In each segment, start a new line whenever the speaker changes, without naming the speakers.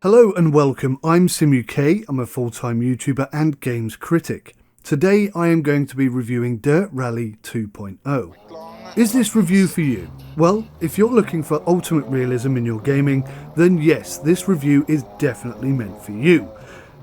Hello and welcome, I'm SimUK, I'm a full-time YouTuber and games critic. Today I am going to be reviewing Dirt Rally 2.0. Is this review for you? Well, if you're looking for ultimate realism in your gaming, then yes, this review is definitely meant for you.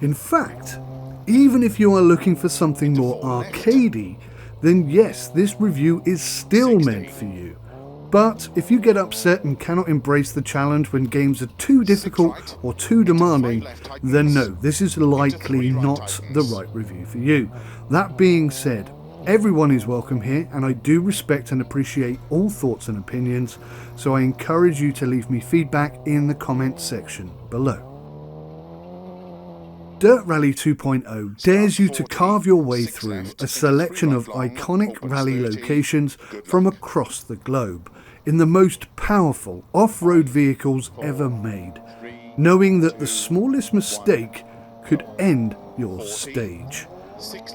In fact, even if you are looking for something more arcadey, then yes, this review is still meant for you. But if you get upset and cannot embrace the challenge when games are too difficult or too demanding, then no, this is likely not the right review for you. That being said, everyone is welcome here, and I do respect and appreciate all thoughts and opinions, so I encourage you to leave me feedback in the comments section below. Dirt Rally 2.0 dares you to carve your way through a selection of iconic rally locations from across the globe in the most powerful off-road vehicles ever made, knowing that the smallest mistake could end your stage.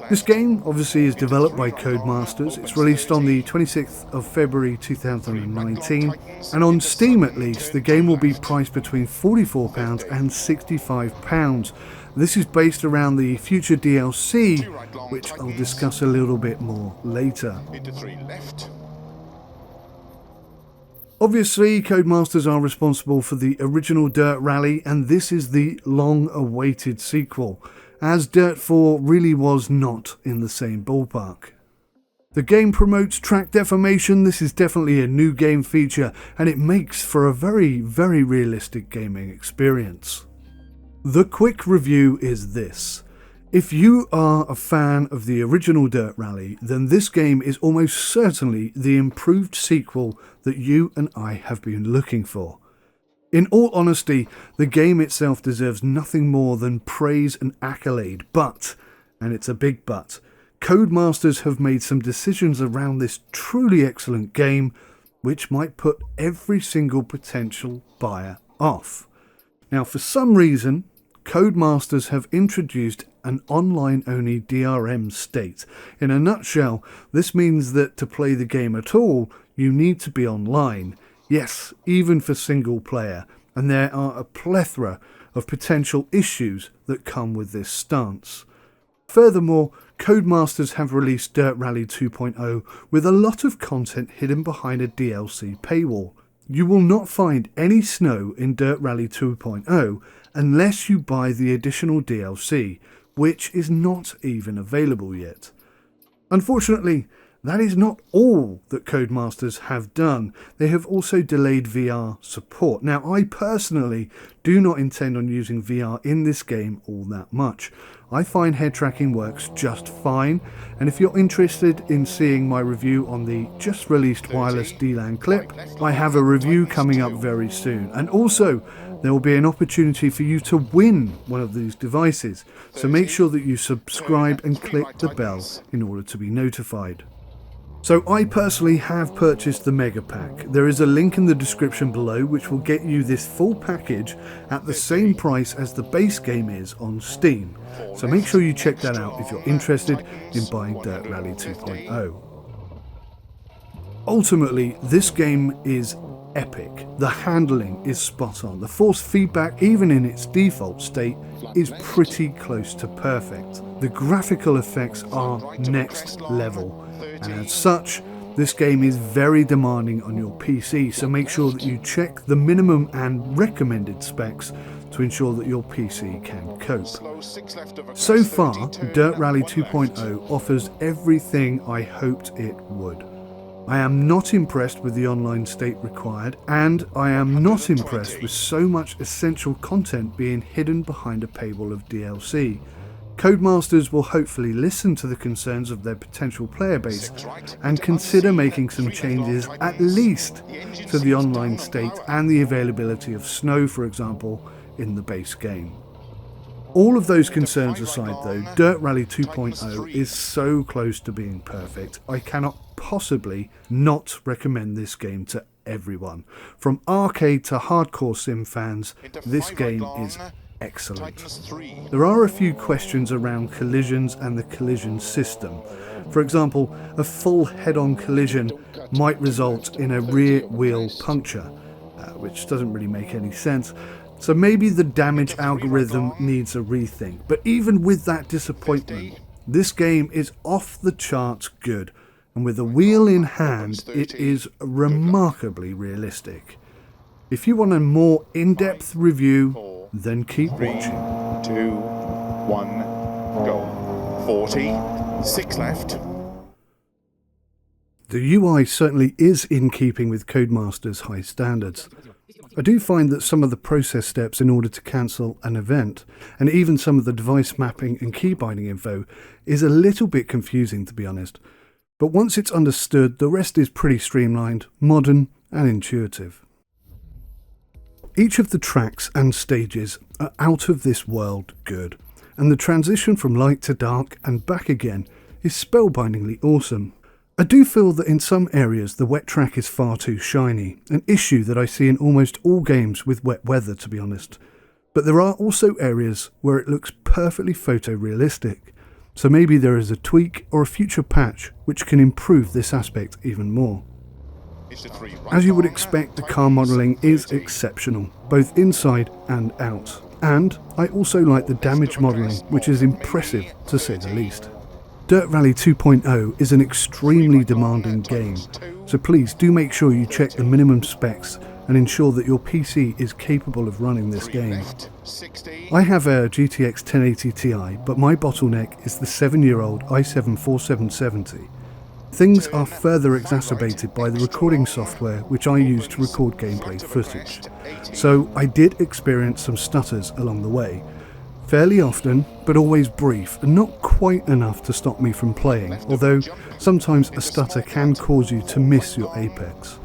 This game obviously is developed by Codemasters. It's released on the 26th of February 2019, and on Steam at least the game will be priced between £44 and £65. This is based around the future DLC, which I'll discuss a little bit more later. Obviously, Codemasters are responsible for the original Dirt Rally, and this is the long-awaited sequel, as Dirt 4 really was not in the same ballpark. The game promotes track deformation. This is definitely a new game feature, and it makes for a very, very realistic gaming experience. The quick review is this. If you are a fan of the original Dirt Rally, then this game is almost certainly the improved sequel that you and I have been looking for. In all honesty, the game itself deserves nothing more than praise and accolade, but, and it's a big but, Codemasters have made some decisions around this truly excellent game which might put every single potential buyer off. Now, for some reason, Codemasters have introduced an online-only DRM state. In a nutshell, this means that to play the game at all, you need to be online. Yes, even for single player, and there are a plethora of potential issues that come with this stance. Furthermore, Codemasters have released Dirt Rally 2.0 with a lot of content hidden behind a DLC paywall. You will not find any snow in Dirt Rally 2.0 unless you buy the additional DLC, which is not even available yet. Unfortunately, that is not all that Codemasters have done. They have also delayed VR support. Now, I personally do not intend on using VR in this game all that much. I find head tracking works just fine, and if you're interested in seeing my review on the just released wireless DLAN clip, I have a review coming up very soon. And also, there will be an opportunity for you to win one of these devices, so make sure that you subscribe and click the bell in order to be notified. So I personally have purchased the Mega Pack. There is a link in the description below which will get you this full package at the same price as the base game is on Steam. So make sure you check that out if you're interested in buying Dirt Rally 2.0. Ultimately, this game is epic. The handling is spot on. The force feedback, even in its default state, is pretty close to perfect. The graphical effects are next level, and as such, this game is very demanding on your PC, so make sure that you check the minimum and recommended specs to ensure that your PC can cope. So far, Dirt Rally 2.0 offers everything I hoped it would. I am not impressed with the online state required, and I am not impressed with so much essential content being hidden behind a paywall of DLC. Codemasters will hopefully listen to the concerns of their potential player base and consider making some changes, at least to the online state and the availability of snow, for example, in the base game. All of those concerns aside though, Dirt Rally 2.0 is so close to being perfect, I cannot possibly not recommend this game to everyone. From arcade to hardcore sim fans, this game is excellent. There are a few questions around collisions and the collision system. For example, a full head-on collision might result in a rear wheel puncture, which doesn't really make any sense. So maybe the damage algorithm needs a rethink, but even with that disappointment, this game is off the charts good, and with a wheel in hand, it is remarkably realistic. If you want a more in-depth review, then keep watching.
2, 1, go. 40, 6 left.
The UI certainly is in keeping with Codemasters' high standards. I do find that some of the process steps in order to cancel an event, and even some of the device mapping and key binding info, is a little bit confusing, to be honest. But once it's understood, the rest is pretty streamlined, modern and intuitive. Each of the tracks and stages are out of this world good, and the transition from light to dark and back again is spellbindingly awesome. I do feel that in some areas the wet track is far too shiny, an issue that I see in almost all games with wet weather, to be honest. But there are also areas where it looks perfectly photorealistic, so maybe there is a tweak or a future patch which can improve this aspect even more. As you would expect, the car modelling is exceptional, both inside and out. And I also like the damage modelling, which is impressive to say the least. Dirt Rally 2.0 is an extremely demanding game, so please do make sure you check the minimum specs and ensure that your PC is capable of running this game. I have a GTX 1080 Ti, but my bottleneck is the 7-year-old i7-4770. Things are further exacerbated by the recording software which I use to record gameplay footage, so I did experience some stutters along the way. Fairly often, but always brief and not quite enough to stop me from playing, although sometimes a stutter can cause you to miss your apex.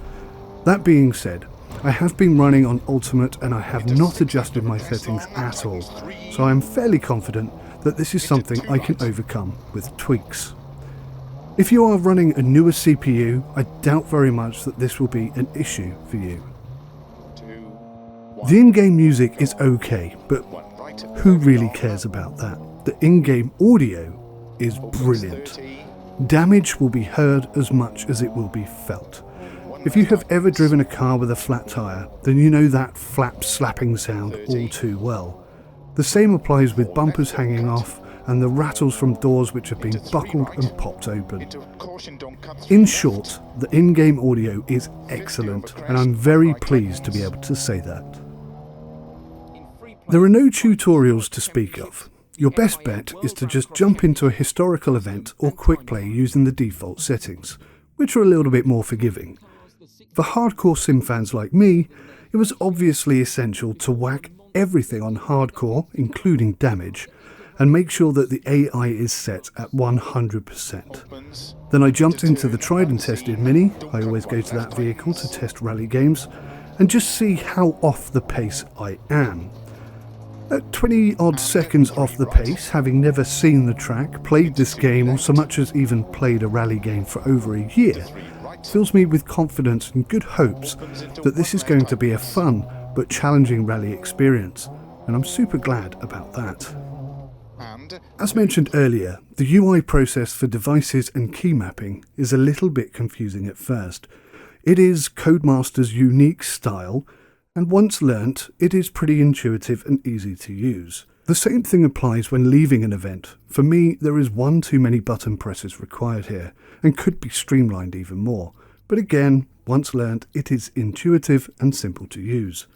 That being said, I have been running on Ultimate and I have not adjusted my settings at all, so I am fairly confident that this is something I can overcome with tweaks. If you are running a newer CPU, I doubt very much that this will be an issue for you. The in-game music is okay, but who really cares about that? The in-game audio is brilliant. Damage will be heard as much as it will be felt. If you have ever driven a car with a flat tyre, then you know that flap slapping sound all too well. The same applies with bumpers hanging off and the rattles from doors which have been buckled and popped open. In short, the in-game audio is excellent, and I'm very pleased to be able to say that. There are no tutorials to speak of. Your best bet is to just jump into a historical event or quick play using the default settings, which are a little bit more forgiving. For hardcore sim fans like me, it was obviously essential to whack everything on hardcore, including damage, and make sure that the AI is set at 100%. Then I jumped into the tried and tested Mini, I always go to that vehicle to test rally games, and just see how off the pace I am. At 20 odd seconds off the pace, having never seen the track, played this game, or so much as even played a rally game for over a year, fills me with confidence and good hopes that this is going to be a fun but challenging rally experience, and I'm super glad about that. As mentioned earlier, the UI process for devices and key mapping is a little bit confusing at first. It is Codemasters' unique style, and once learnt, it is pretty intuitive and easy to use. The same thing applies when leaving an event. For me, there is one too many button presses required here, and could be streamlined even more. But again, once learnt, it is intuitive and simple to use.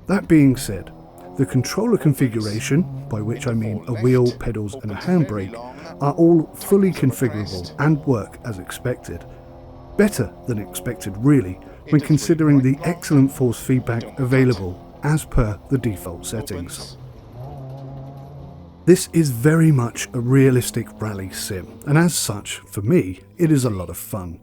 That being said, the controller configuration, by which I mean a wheel, pedals and a handbrake, are all fully configurable and work as expected. Better than expected really, when considering the excellent force feedback available as per the default settings. This is very much a realistic rally sim, and as such, for me, it is a lot of fun.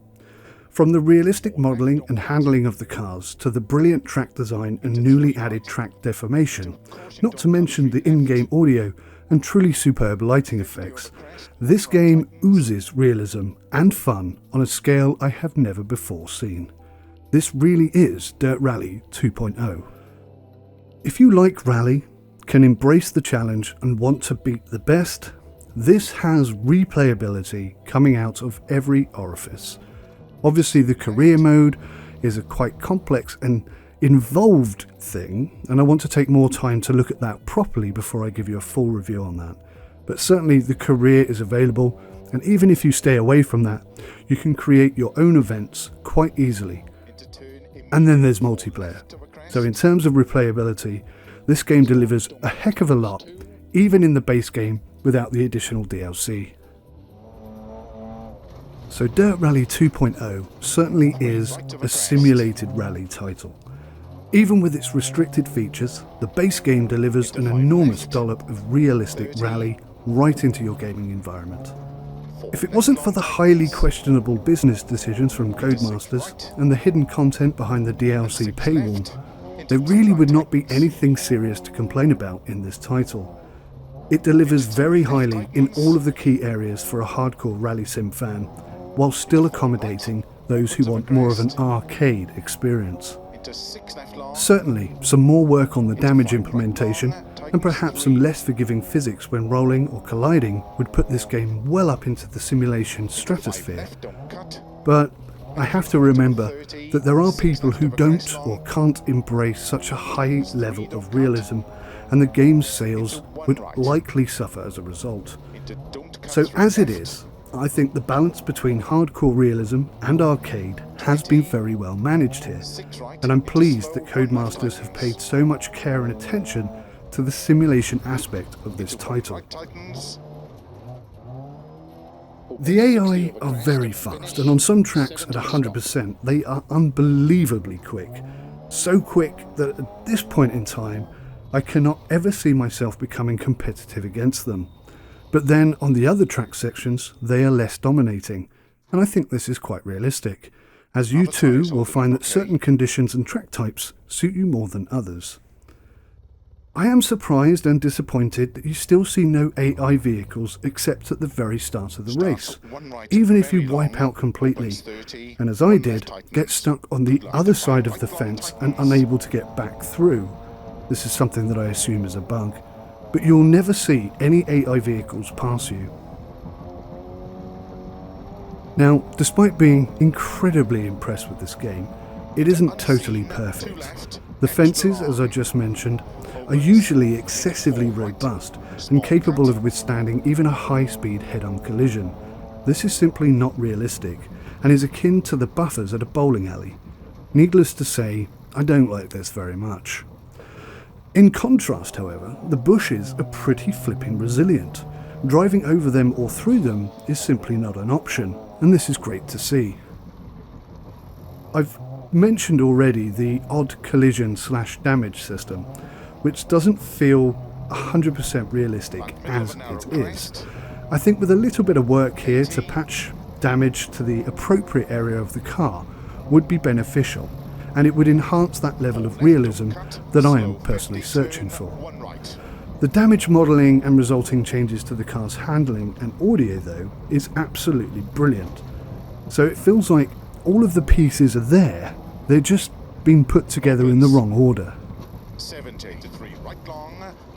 From the realistic modelling and handling of the cars to the brilliant track design and newly added track deformation, not to mention the in-game audio and truly superb lighting effects, this game oozes realism and fun on a scale I have never before seen. This really is Dirt Rally 2.0. If you like rally, can embrace the challenge and want to beat the best, this has replayability coming out of every orifice. Obviously the career mode is a quite complex and involved thing, and I want to take more time to look at that properly before I give you a full review on that. But certainly the career is available, and even if you stay away from that, you can create your own events quite easily. And then there's multiplayer. So in terms of replayability, this game delivers a heck of a lot, even in the base game without the additional DLC. So Dirt Rally 2.0 certainly is a simulated rally title. Even with its restricted features, the base game delivers an enormous dollop of realistic rally right into your gaming environment. If it wasn't for the highly questionable business decisions from Codemasters and the hidden content behind the DLC paywall, there really would not be anything serious to complain about in this title. It delivers very highly in all of the key areas for a hardcore rally sim fan, while still accommodating those who want more of an arcade experience. Certainly, some more work on the damage implementation and perhaps some less forgiving physics when rolling or colliding would put this game well up into the simulation stratosphere. But I have to remember that there are people who don't or can't embrace such a high level of realism, and the game's sales would likely suffer as a result. So as it is, I think the balance between hardcore realism and arcade has been very well managed here, and I'm pleased that Codemasters have paid so much care and attention to the simulation aspect of this title. The AI are very fast, and on some tracks at 100% they are unbelievably quick. So quick that at this point in time I cannot ever see myself becoming competitive against them. But then on the other track sections they are less dominating, and I think this is quite realistic, as you too will find that certain conditions and track types suit you more than others. I am surprised and disappointed that you still see no AI vehicles except at the very start of the race, even if you wipe out completely, and as I did, get stuck on the other side of the fence and unable to get back through. This is something that I assume is a bug, but you'll never see any AI vehicles pass you. Now, despite being incredibly impressed with this game, it isn't totally perfect. The fences, as I just mentioned, are usually excessively robust and capable of withstanding even a high-speed head-on collision. This is simply not realistic and is akin to the buffers at a bowling alley. Needless to say, I don't like this very much. In contrast, however, the bushes are pretty flipping resilient. Driving over them or through them is simply not an option, and this is great to see. I've mentioned already the odd collision/damage system, which doesn't feel 100% realistic as it is. I think with a little bit of work here to patch damage to the appropriate area of the car would be beneficial, and it would enhance that level of realism that I am personally searching for. The damage modelling and resulting changes to the car's handling and audio, though, is absolutely brilliant. So it feels like all of the pieces are there, they're just being put together in the wrong order.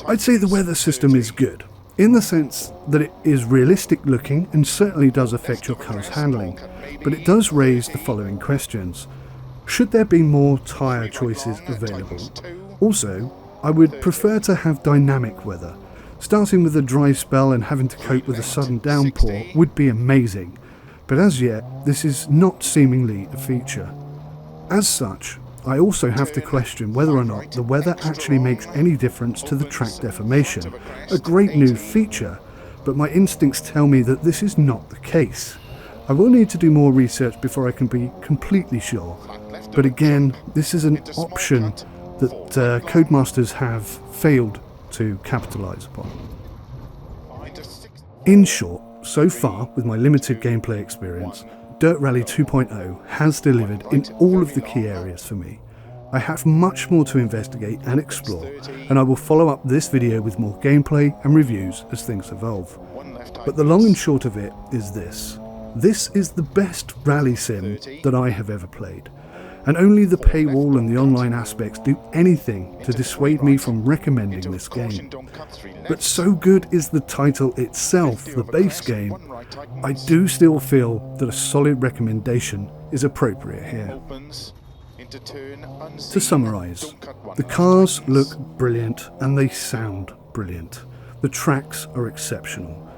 I'd say the weather system is good, in the sense that it is realistic looking and certainly does affect your car's handling, but it does raise the following questions. Should there be more tyre choices available? Also, I would prefer to have dynamic weather. Starting with a dry spell and having to cope with a sudden downpour would be amazing, but as yet, this is not seemingly a feature. As such, I also have to question whether or not the weather actually makes any difference to the track deformation. A great new feature, but my instincts tell me that this is not the case. I will need to do more research before I can be completely sure. But again, this is an option that Codemasters have failed to capitalise upon. In short, so far, with my limited gameplay experience, Dirt Rally 2.0 has delivered in all of the key areas for me. I have much more to investigate and explore, and I will follow up this video with more gameplay and reviews as things evolve. But the long and short of it is this. This is the best rally sim that I have ever played, and only the paywall and the online aspects do anything to dissuade me from recommending this game. But so good is the title itself, the base game, I do still feel that a solid recommendation is appropriate here.
into turn unseen.
To summarise,
Don't cut one
the
left
cars
tires.
look brilliant and they sound brilliant. The tracks are exceptional.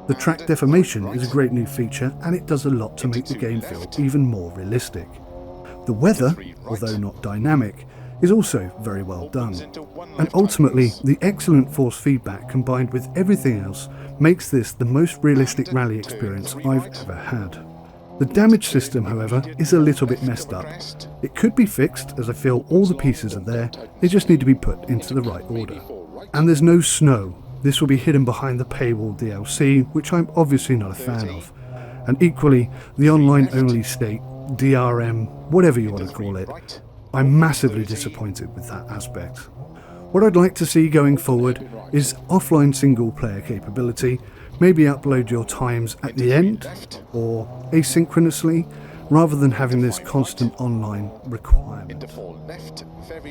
The track deformation is a great new feature and it does a lot to make the game feel even more realistic. The weather, although not dynamic, is also very well done. And ultimately, the excellent force feedback combined with everything else makes this the most realistic rally experience I've ever had. The damage system, however, is a little bit messed up. It could be fixed, as I feel all the pieces are there, they just need to be put into the right order. And there's no snow. This will be hidden behind the paywall DLC, which I'm obviously not a fan of. And equally, the online-only state, DRM, whatever you want to call it, I'm massively disappointed with that aspect. What I'd like to see going forward is offline single-player capability. Maybe upload your times at the end or asynchronously rather than having this constant online requirement.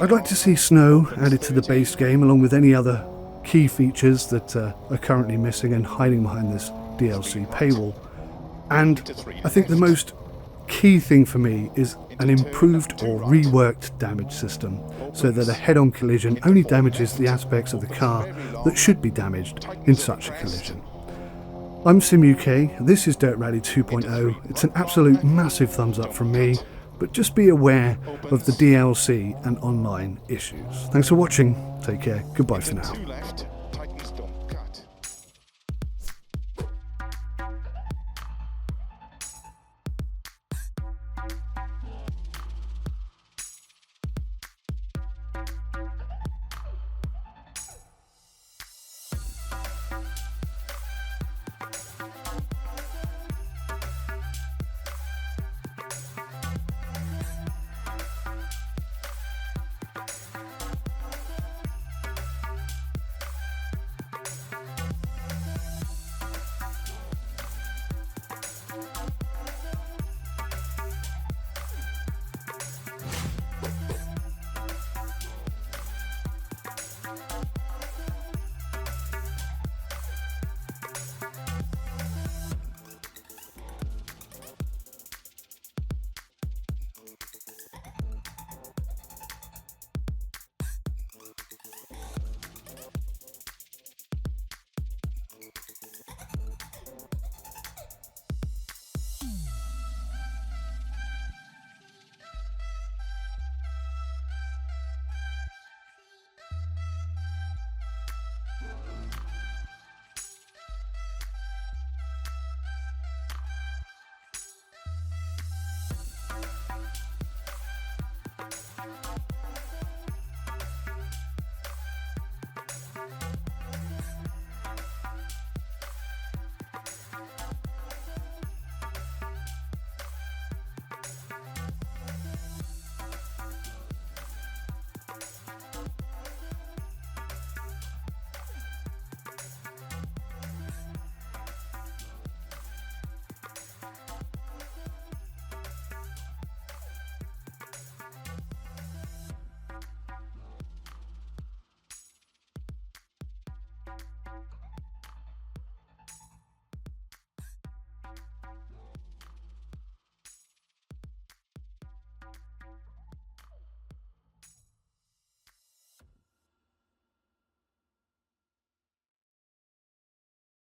I'd like to see snow added to the base game along with any other key features that are currently missing and hiding behind this DLC paywall. And I think the most key thing for me is an improved or reworked damage system so that a head-on collision only damages the aspects of the car that should be damaged in such a collision. I'm SimUK, this is Dirt Rally 2.0, it's an absolute massive thumbs up from me, but just be aware of the DLC and online issues. Thanks for watching, take care, goodbye for now.